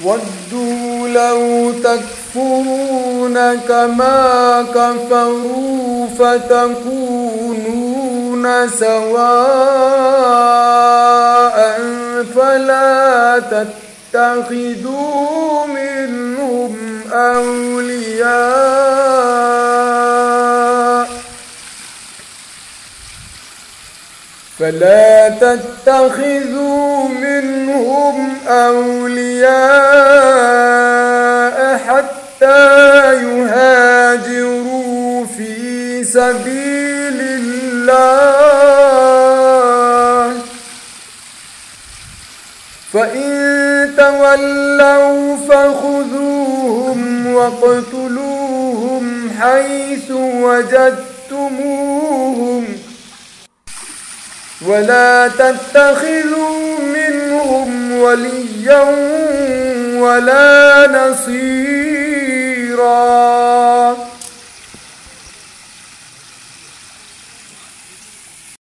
ودوا لو تكفرون كما كفروا فتكونون سواء فلا تتخذوا منهم أولياء حتى يهاجروا في سبيل الله، فإن تولوا فخذوهم واقتلوهم حيث وجدتموهم، ولا تتخذوا منهم وليا ولا نصيرا.